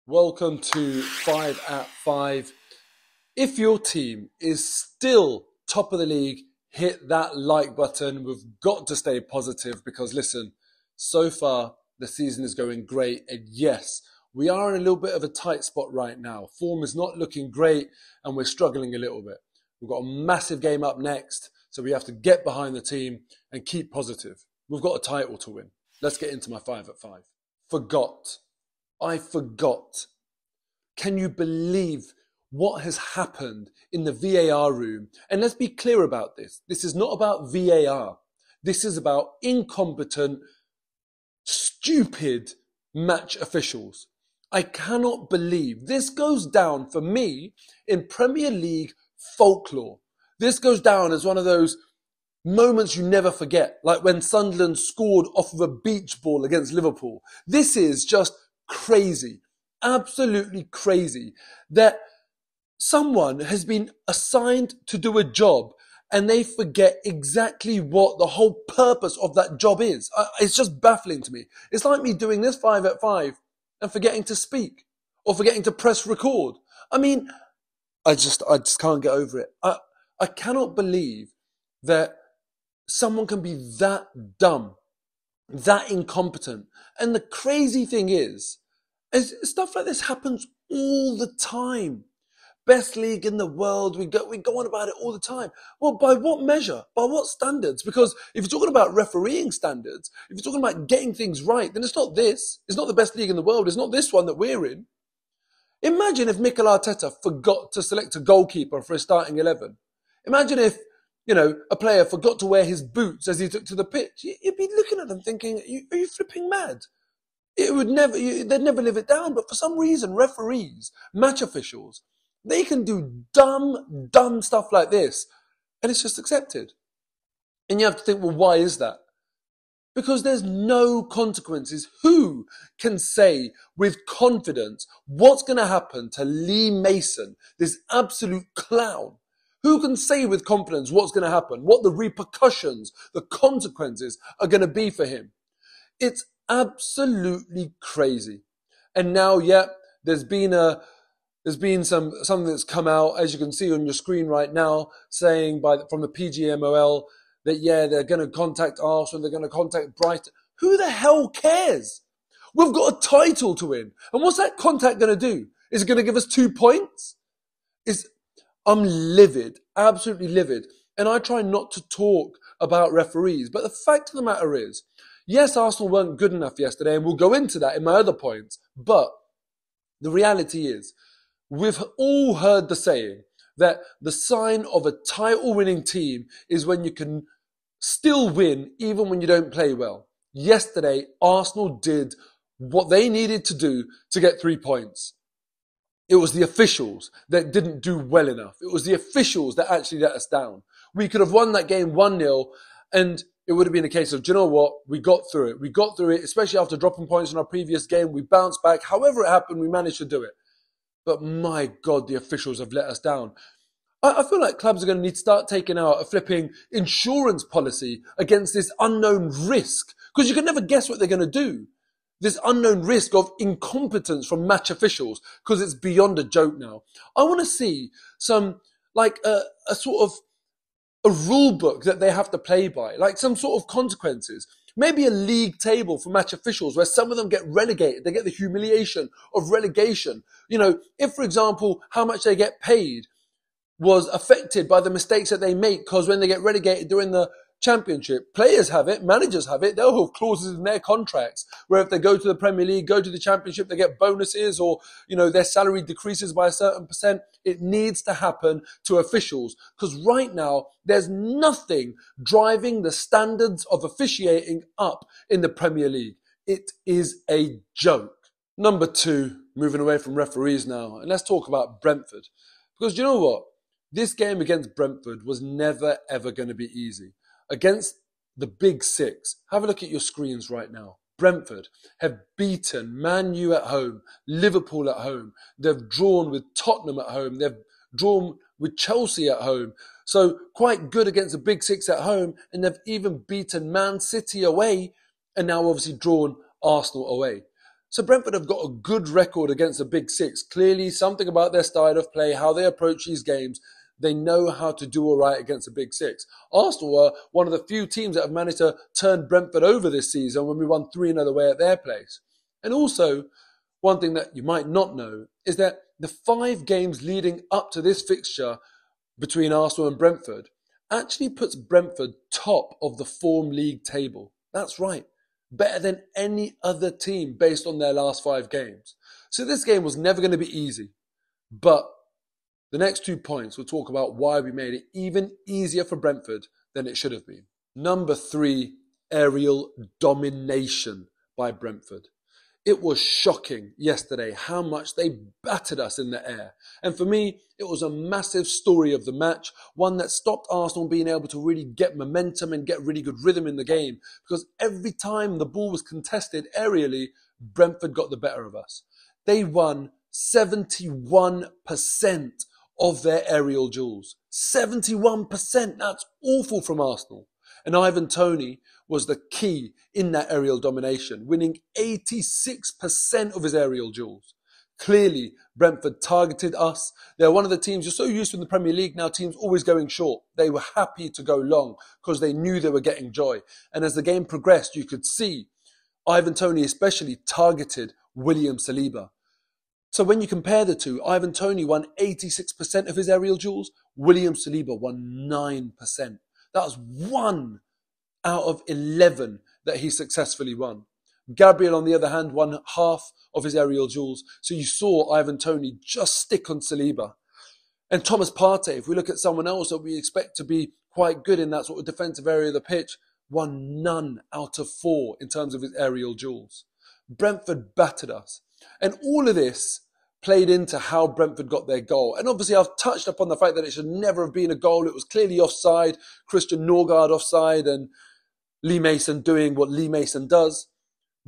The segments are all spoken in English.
Welcome to 5 at 5. If your team is still top of the league, hit that like button. We've got to stay positive because listen, so far the season is going great. And yes, we are in a little bit of a tight spot right now. Form is not looking great and we're struggling a little bit. We've got a massive game up next, so we have to get behind the team and keep positive. We've got a title to win. Let's get into my 5 at 5. I forgot. Can you believe what has happened in the VAR room? And let's be clear about this. This is not about VAR. This is about incompetent, stupid match officials. I cannot believe this goes down for me in Premier League folklore. This goes down as one of those moments you never forget, like when Sunderland scored off of a beach ball against Liverpool. This is just crazy, absolutely crazy, that someone has been assigned to do a job and they forget exactly what the whole purpose of that job is. It's just baffling to me. It's like me doing this 5 at 5 and forgetting to speak or forgetting to press record. I mean, I just can't get over it. I cannot believe that someone can be that dumb, that incompetent. And the crazy thing is stuff like this happens all the time. Best league in the world, we go on about it all the time. Well, by what measure? By what standards? Because if you're talking about refereeing standards, if you're talking about getting things right, then it's not this. It's not the best league in the world. It's not this one that we're in. Imagine if Mikel Arteta forgot to select a goalkeeper for his starting 11. Imagine if, a player forgot to wear his boots as he took to the pitch. You'd be looking at them thinking, are you flipping mad? They'd never live it down. But for some reason, referees, match officials, they can do dumb stuff like this. And it's just accepted. And you have to think, well, why is that? Because there's no consequences. Who can say with confidence what's going to happen to Lee Mason, this absolute clown? Who can say with confidence what's going to happen, what the repercussions, the consequences are going to be for him? It's absolutely crazy. And now, there's been something that's come out, as you can see on your screen right now, saying from the PGMOL that, they're going to contact Arsenal, they're going to contact Brighton. Who the hell cares? We've got a title to win. And what's that contact going to do? Is it going to give us 2 points? I'm livid, absolutely livid. And I try not to talk about referees. But the fact of the matter is, yes, Arsenal weren't good enough yesterday, and we'll go into that in my other points. But the reality is, we've all heard the saying that the sign of a title-winning team is when you can still win even when you don't play well. Yesterday, Arsenal did what they needed to do to get 3 points. It was the officials that didn't do well enough. It was the officials that actually let us down. We could have won that game 1-0 and it would have been a case of, do you know what? We got through it. We got through it, especially after dropping points in our previous game. We bounced back. However it happened, we managed to do it. But my God, the officials have let us down. I feel like clubs are going to need to start taking out a flipping insurance policy against this unknown risk, because you can never guess what they're going to do. This unknown risk of incompetence from match officials, because it's beyond a joke now. I want to see some, like a sort of a rule book that they have to play by, like some sort of consequences. Maybe a league table for match officials where some of them get relegated. They get the humiliation of relegation. If, for example, how much they get paid was affected by the mistakes that they make, because when they get relegated during the Championship, players have it, managers have it, they'll have clauses in their contracts where if they go to the Premier League, go to the Championship, they get bonuses or, their salary decreases by a certain percent. It needs to happen to officials, because right now there's nothing driving the standards of officiating up in the Premier League. It is a joke. Number 2, moving away from referees now, and let's talk about Brentford. Because you know what? This game against Brentford was never, ever going to be easy. Against the Big Six, have a look at your screens right now. Brentford have beaten Man U at home, Liverpool at home. They've drawn with Tottenham at home. They've drawn with Chelsea at home. So quite good against the Big Six at home. And they've even beaten Man City away and now obviously drawn Arsenal away. So Brentford have got a good record against the Big Six. Clearly, something about their style of play, how they approach these games, they know how to do all right against the Big Six. Arsenal are one of the few teams that have managed to turn Brentford over this season when we won 3-0 away at their place. And also, one thing that you might not know is that the 5 games leading up to this fixture between Arsenal and Brentford actually puts Brentford top of the form league table. That's right. Better than any other team based on their last 5 games. So this game was never going to be easy. But the next 2 points will talk about why we made it even easier for Brentford than it should have been. Number 3, aerial domination by Brentford. It was shocking yesterday how much they battered us in the air. And for me, it was a massive story of the match, one that stopped Arsenal being able to really get momentum and get really good rhythm in the game. Because every time the ball was contested aerially, Brentford got the better of us. They won 71% of their aerial duels. 71%, that's awful from Arsenal. And Ivan Toney was the key in that aerial domination, winning 86% of his aerial duels. Clearly, Brentford targeted us. They're one of the teams, you're so used to in the Premier League now, teams always going short. They were happy to go long because they knew they were getting joy. And as the game progressed, you could see Ivan Toney especially targeted William Saliba. So when you compare the two, Ivan Toney won 86% of his aerial duels. William Saliba won 9%. That was 1 out of 11 that he successfully won. Gabriel, on the other hand, won half of his aerial duels. So you saw Ivan Toney just stick on Saliba. And Thomas Partey, if we look at someone else that we expect to be quite good in that sort of defensive area of the pitch, won none out of 4 in terms of his aerial duels. Brentford battered us. And all of this played into how Brentford got their goal. And obviously I've touched upon the fact that it should never have been a goal. It was clearly offside, Christian Norgard offside, and Lee Mason doing what Lee Mason does.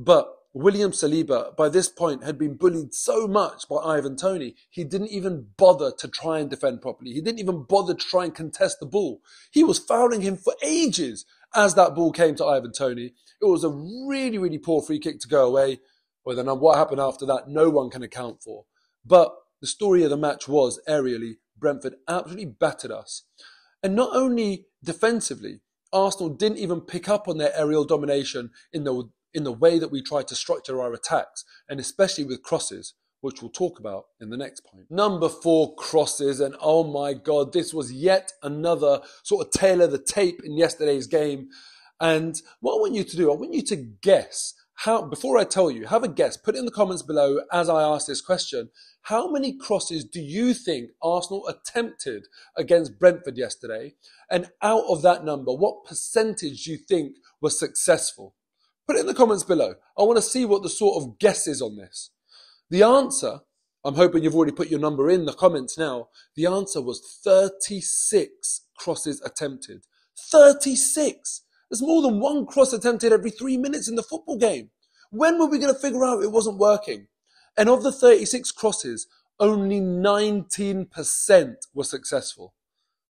But William Saliba, by this point, had been bullied so much by Ivan Toney, he didn't even bother to try and defend properly. He didn't even bother to try and contest the ball. He was fouling him for ages as that ball came to Ivan Toney. It was a really, really poor free kick to go away. Well, then what happened after that, no one can account for. But the story of the match was, aerially, Brentford absolutely battered us. And not only defensively, Arsenal didn't even pick up on their aerial domination in the way that we tried to structure our attacks, and especially with crosses, which we'll talk about in the next point. Number 4, crosses. And oh my God, this was yet another sort of tail of the tape in yesterday's game. And what I want you to do, I want you to guess how, before I tell you, have a guess, put it in the comments below as I ask this question. How many crosses do you think Arsenal attempted against Brentford yesterday? And out of that number, what percentage do you think was successful? Put it in the comments below. I want to see what the sort of guess is on this. The answer, I'm hoping you've already put your number in the comments now. The answer was 36 crosses attempted. 36! There's more than 1 cross attempted every 3 minutes in the football game. When were we going to figure out it wasn't working? And of the 36 crosses, only 19% were successful.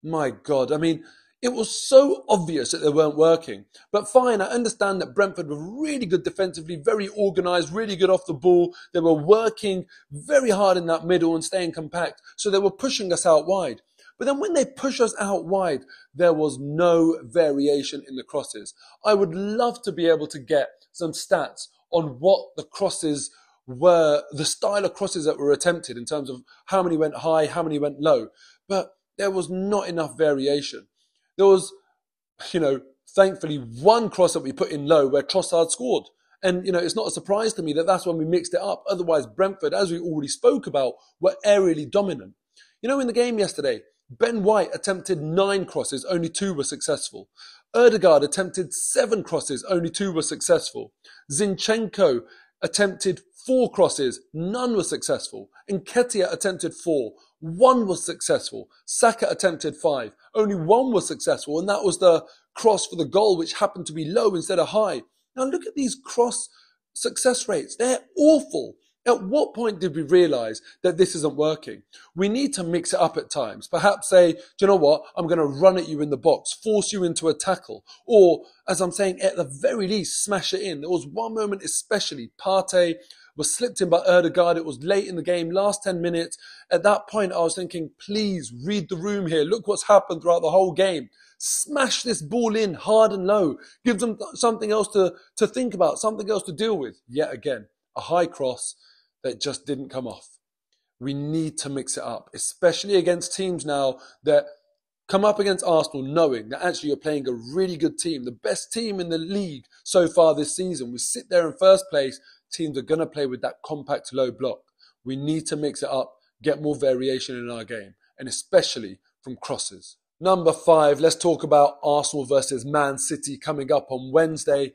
My God, I mean, it was so obvious that they weren't working. But fine, I understand that Brentford were really good defensively, very organised, really good off the ball. They were working very hard in that middle and staying compact. So they were pushing us out wide. But then when they push us out wide, there was no variation in the crosses. I would love to be able to get some stats on what the crosses were, the style of crosses that were attempted in terms of how many went high, how many went low. But there was not enough variation. There was, thankfully 1 cross that we put in low where Trossard scored. And, it's not a surprise to me that that's when we mixed it up. Otherwise, Brentford, as we already spoke about, were aerially dominant. In the game yesterday, Ben White attempted 9 crosses, only 2 were successful. Erdegaard attempted 7 crosses, only 2 were successful. Zinchenko attempted 4 crosses, none were successful. Nketiah attempted 4, 1 was successful. Saka attempted 5, only 1 was successful, and that was the cross for the goal, which happened to be low instead of high. Now look at these cross success rates. They're awful. At what point did we realise that this isn't working? We need to mix it up at times. Perhaps say, do you know what? I'm going to run at you in the box, force you into a tackle. Or, as I'm saying, at the very least, smash it in. There was one moment especially, Partey was slipped in by Erdegaard. It was late in the game, last 10 minutes. At that point, I was thinking, please read the room here. Look what's happened throughout the whole game. Smash this ball in hard and low. Give them something else to think about, something else to deal with. Yet again, a high cross that just didn't come off. We need to mix it up, especially against teams now that come up against Arsenal knowing that actually you're playing a really good team, the best team in the league so far this season. We sit there in first place, teams are going to play with that compact low block. We need to mix it up, get more variation in our game, and especially from crosses. Number 5, let's talk about Arsenal versus Man City coming up on Wednesday.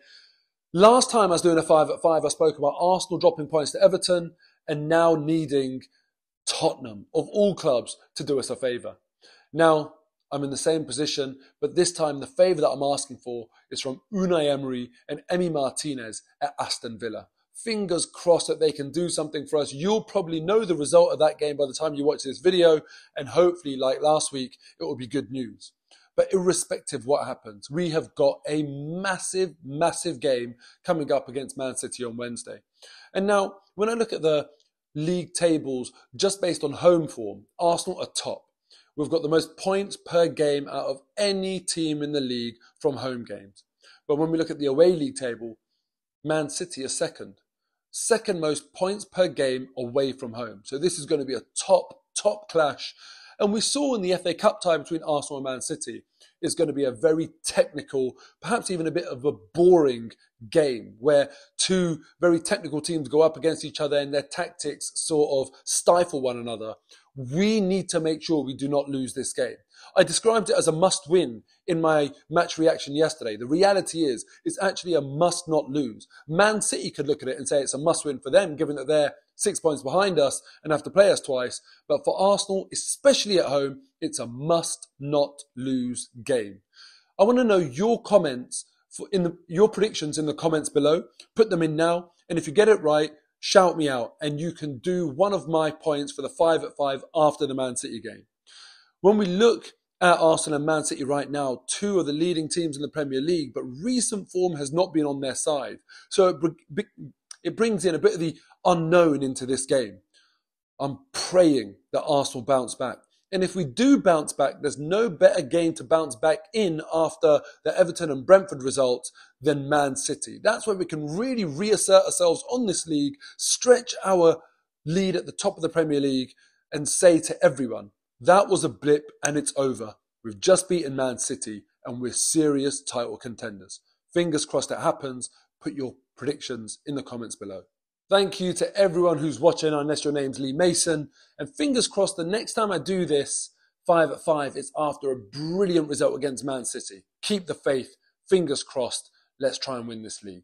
Last time I was doing a 5 at 5, I spoke about Arsenal dropping points to Everton and now needing Tottenham, of all clubs, to do us a favour. Now, I'm in the same position, but this time the favour that I'm asking for is from Unai Emery and Emi Martinez at Aston Villa. Fingers crossed that they can do something for us. You'll probably know the result of that game by the time you watch this video, and hopefully, like last week, it will be good news. But irrespective of what happens, we have got a massive, massive game coming up against Man City on Wednesday. And now, when I look at the league tables just based on home form, Arsenal are top. We've got the most points per game out of any team in the league from home games. But when we look at the away league table, Man City are second. Second most points per game away from home. So this is going to be a top clash. And we saw in the FA Cup tie between Arsenal and Man City, it's going to be a very technical, perhaps even a bit of a boring game where two very technical teams go up against each other and their tactics sort of stifle one another. We need to make sure we do not lose this game. I described it as a must-win in my match reaction yesterday. The reality is, it's actually a must-not lose. Man City could look at it and say it's a must-win for them, given that they're 6 points behind us and have to play us twice. But for Arsenal, especially at home, it's a must-not-lose game. I want to know your comments, your predictions in the comments below. Put them in now. And if you get it right, shout me out. And you can do one of my points for the 5 at 5 after the Man City game. When we look at Arsenal and Man City right now, two of the leading teams in the Premier League, but recent form has not been on their side. So it brings in a bit of the unknown into this game. I'm praying that Arsenal bounce back. And if we do bounce back, there's no better game to bounce back in after the Everton and Brentford results than Man City. That's where we can really reassert ourselves on this league, stretch our lead at the top of the Premier League, and say to everyone, that was a blip and it's over. We've just beaten Man City and we're serious title contenders. Fingers crossed it happens. Put your predictions in the comments below. Thank you to everyone who's watching, unless your name's Lee Mason. And fingers crossed the next time I do this 5 at 5, it's after a brilliant result against Man City. Keep the faith. Fingers crossed. Let's try and win this league.